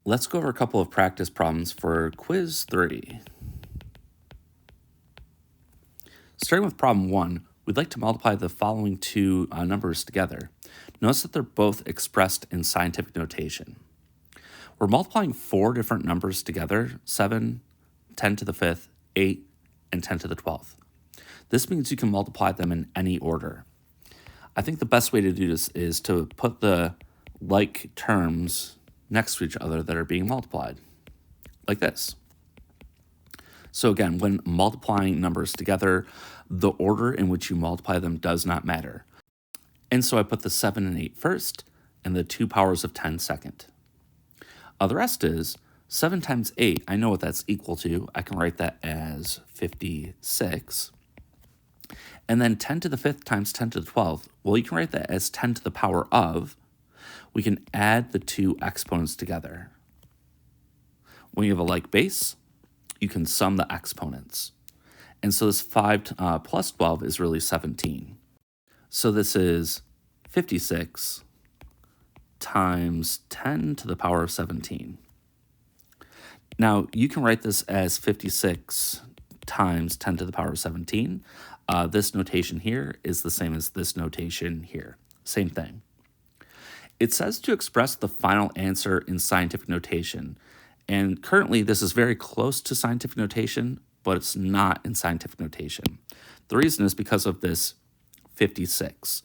Let's go over a couple of practice problems for quiz 3. Starting with problem 1, we'd like to multiply the following two numbers together. Notice that they're both expressed in scientific notation. We're multiplying 4 different numbers together: 7, 10 to the 5th, 8, and 10 to the 12th. This means you can multiply them in any order. I think the best way to do this is to put the like terms next to each other that are being multiplied, like this. So again, when multiplying numbers together, the order in which you multiply them does not matter. And so I put the 7 and 8 first, and the 2 powers of 10 second. The rest is 7 times 8. I know what that's equal to. I can write that as 56. And then 10 to the 5th times 10 to the 12th, well, you can write that as 10 to the power of. We can add the two exponents together. When you have a like base, you can sum the exponents. And so this 5 plus 12 is really 17. So this is 56 times 10 to the power of 17. Now, you can write this as 56 times 10 to the power of 17. This notation here is the same as this notation here. Same thing. It says to express the final answer in scientific notation. And currently, this is very close to scientific notation, but it's not in scientific notation. The reason is because of this 56.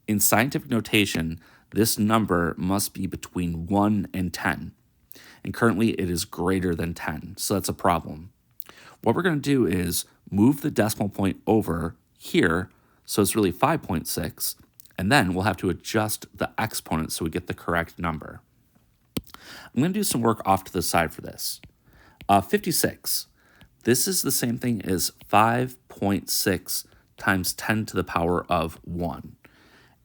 In scientific notation, this number must be between 1 and 10. And currently, it is greater than 10, so that's a problem. What we're going to do is move the decimal point over here, so it's really 5.6, and then we'll have to adjust the exponent so we get the correct number. I'm going to do some work off to the side for this. 56. This is the same thing as 5.6 times 10 to the power of 1.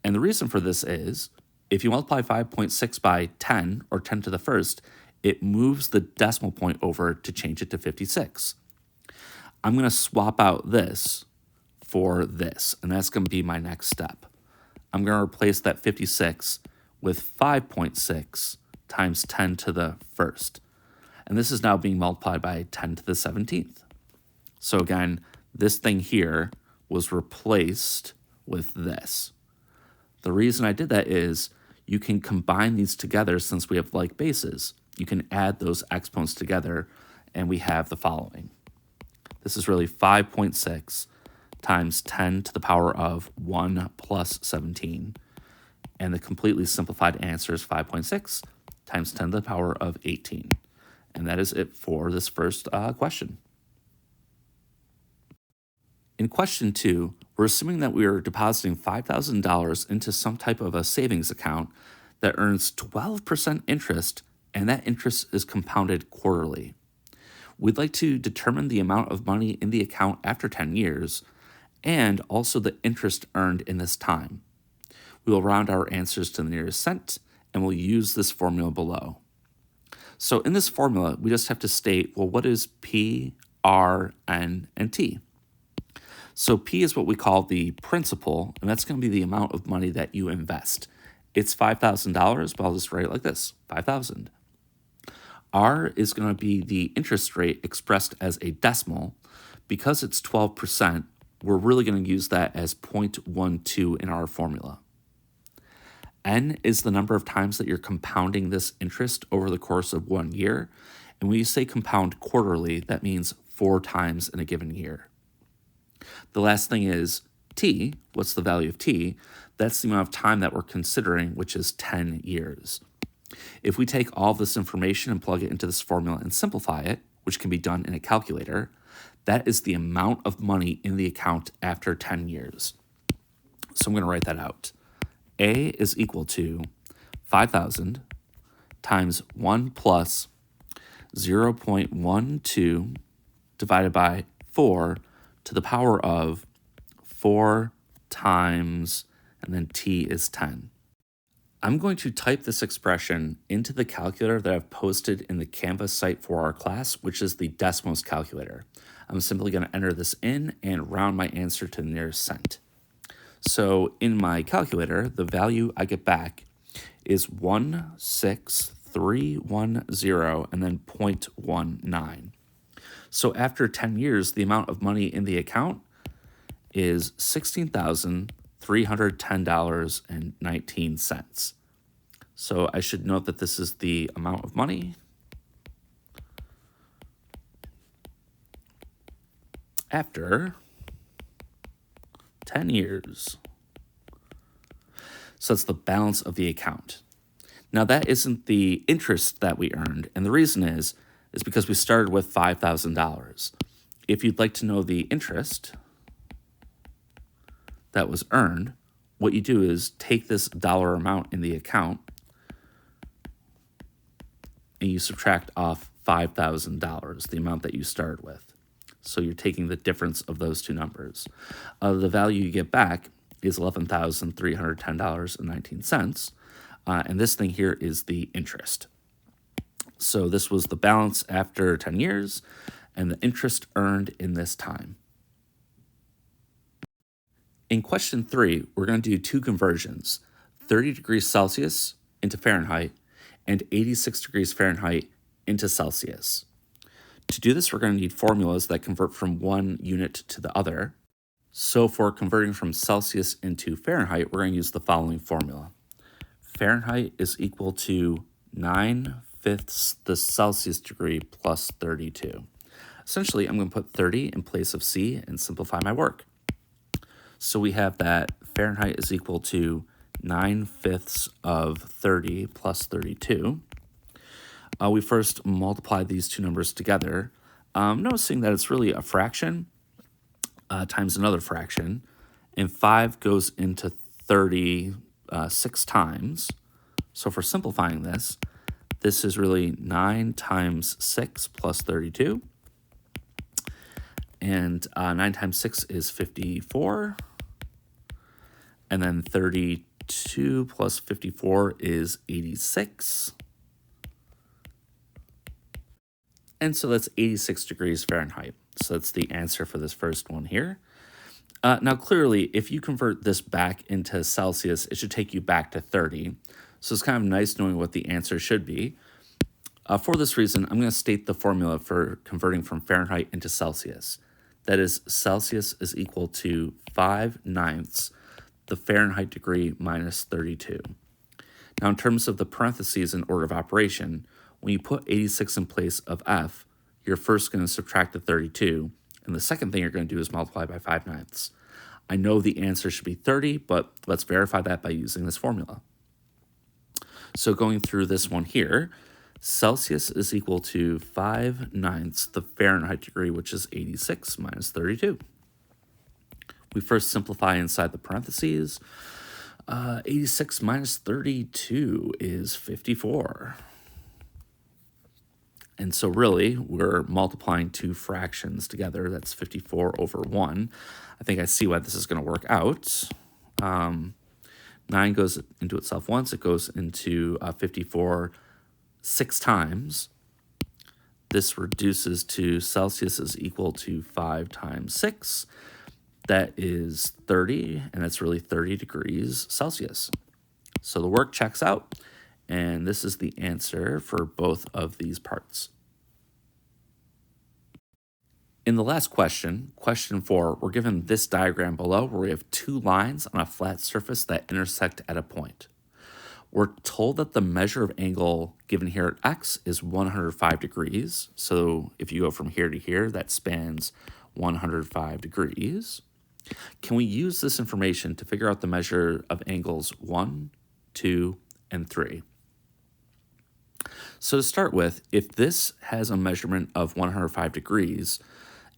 And the reason for this is, if you multiply 5.6 by 10, or 10 to the first, it moves the decimal point over to change it to 56. I'm going to swap out this for this, and that's going to be my next step. I'm going to replace that 56 with 5.6 times 10 to the first. And this is now being multiplied by 10 to the 17th. So again, this thing here was replaced with this. The reason I did that is you can combine these together since we have like bases. You can add those exponents together, and we have the following. This is really 5.6 times 10 to the power of 1 plus 17. And the completely simplified answer is 5.6 times 10 to the power of 18. And that is it for this first question. In question 2, we're assuming that we are depositing $5,000 into some type of a savings account that earns 12% interest, and that interest is compounded quarterly. We'd like to determine the amount of money in the account after 10 years, and also the interest earned in this time. We will round our answers to the nearest cent, and we'll use this formula below. So in this formula, we just have to state, well, what is P, R, N, and T? So P is what we call the principal, and that's going to be the amount of money that you invest. It's $5,000, but I'll just write it like this, 5,000. R is going to be the interest rate expressed as a decimal. Because it's 12%, we're really going to use that as 0.12 in our formula. N is the number of times that you're compounding this interest over the course of 1 year. And when you say compound quarterly, that means 4 times in a given year. The last thing is T. What's the value of T? That's the amount of time that we're considering, which is 10 years. If we take all this information and plug it into this formula and simplify it, which can be done in a calculator, that is the amount of money in the account after 10 years. So I'm going to write that out. A is equal to 5,000 times 1 plus 0.12 divided by 4 to the power of 4 times, and then T is 10. I'm going to type this expression into the calculator that I've posted in the Canvas site for our class, which is the Desmos calculator. I'm simply going to enter this in and round my answer to the nearest cent. So in my calculator, the value I get back is 1,630 310 and then 0.19. So after 10 years, the amount of money in the account is $16,310.19. So I should note that this is the amount of money after 10 years. So that's the balance of the account. Now that isn't the interest that we earned, and the reason is because we started with $5,000. If you'd like to know the interest that was earned, what you do is take this dollar amount in the account and you subtract off $5,000, the amount that you started with. So you're taking the difference of those two numbers. The value you get back is $11,310.19. And this thing here is the interest. So this was the balance after 10 years and the interest earned in this time. In question 3, we're going to do two conversions, 30 degrees Celsius into Fahrenheit and 86 degrees Fahrenheit into Celsius. To do this, we're going to need formulas that convert from one unit to the other. So for converting from Celsius into Fahrenheit, we're going to use the following formula. Fahrenheit is equal to 9/5 the Celsius degree plus 32. Essentially, I'm going to put 30 in place of C and simplify my work. So we have that Fahrenheit is equal to 9/5 of 30 plus 32. We first multiply these two numbers together, noticing that it's really a fraction times another fraction, and 5 goes into 30 6 times. So for simplifying this, this is really 9 times 6 plus 32, and 9 times 6 is 54, and then 32 plus 54 is 86. And so that's 86 degrees Fahrenheit. So that's the answer for this first one here. Now, clearly, if you convert this back into Celsius, it should take you back to 30. So it's kind of nice knowing what the answer should be. For this reason, I'm going to state the formula for converting from Fahrenheit into Celsius. That is, Celsius is equal to 5/9 the Fahrenheit degree minus 32. Now, in terms of the parentheses in order of operation, when you put 86 in place of F, you're first going to subtract the 32, and the second thing you're going to do is multiply by 5/9. I know the answer should be 30, but let's verify that by using this formula. So going through this one here, Celsius is equal to 5/9 the Fahrenheit degree, which is 86 minus 32. We first simplify inside the parentheses. 86 minus 32 is 54. And so really, we're multiplying two fractions together. That's 54 over 1. I think I see why this is going to work out. 9 goes into itself once. It goes into 54 6 times. This reduces to Celsius is equal to 5 times 6. That is 30, and that's really 30 degrees Celsius. So the work checks out, and this is the answer for both of these parts. In the last question, question 4, we're given this diagram below where we have two lines on a flat surface that intersect at a point. We're told that the measure of angle given here at x is 105 degrees. So if you go from here to here, that spans 105 degrees. Can we use this information to figure out the measure of angles 1, 2, and 3? So to start with, if this has a measurement of 105 degrees,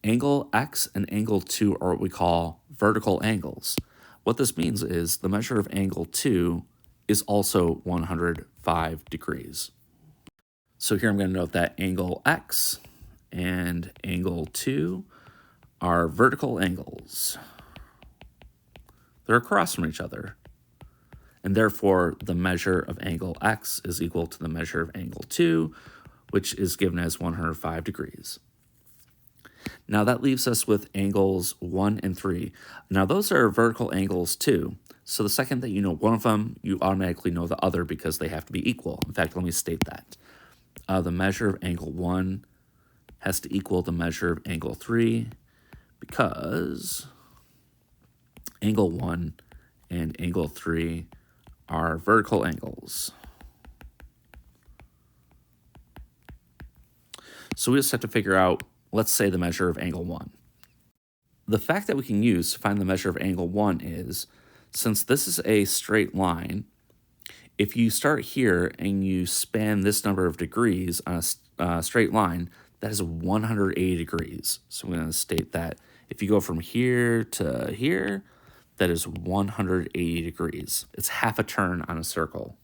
angle x and angle 2 are what we call vertical angles. What this means is the measure of angle 2 is also 105 degrees. So here I'm going to note that angle x and angle 2 are vertical angles. They're across from each other. And therefore, the measure of angle x is equal to the measure of angle 2, which is given as 105 degrees. Now that leaves us with angles 1 and 3. Now those are vertical angles too, So the second that you know one of them, you automatically know the other because they have to be equal. In fact, let me state that. The measure of angle 1 has to equal the measure of angle 3 because angle 1 and angle 3 are vertical angles. So we just have to figure out, let's say, the measure of angle 1. The fact that we can use to find the measure of angle 1 is, since this is a straight line, if you start here and you span this number of degrees on a straight line, that is 180 degrees. So I'm going to state that if you go from here to here, that is 180 degrees. It's half a turn on a circle.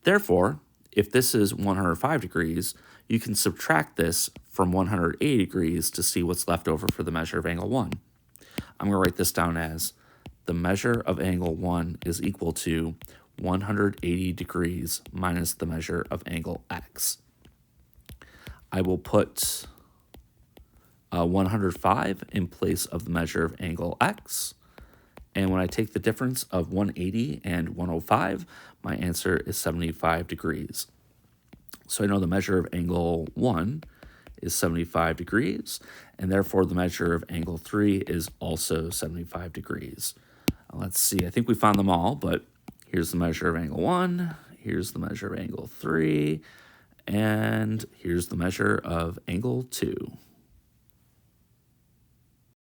Therefore, if this is 105 degrees, you can subtract this from 180 degrees to see what's left over for the measure of angle 1. I'm going to write this down as the measure of angle 1 is equal to 180 degrees minus the measure of angle x. I will put 105 in place of the measure of angle x. And when I take the difference of 180 and 105, my answer is 75 degrees. So I know the measure of angle 1 is 75 degrees, and therefore the measure of angle 3 is also 75 degrees. Let's see, I think we found them all, but here's the measure of angle 1, here's the measure of angle 3, and here's the measure of angle 2.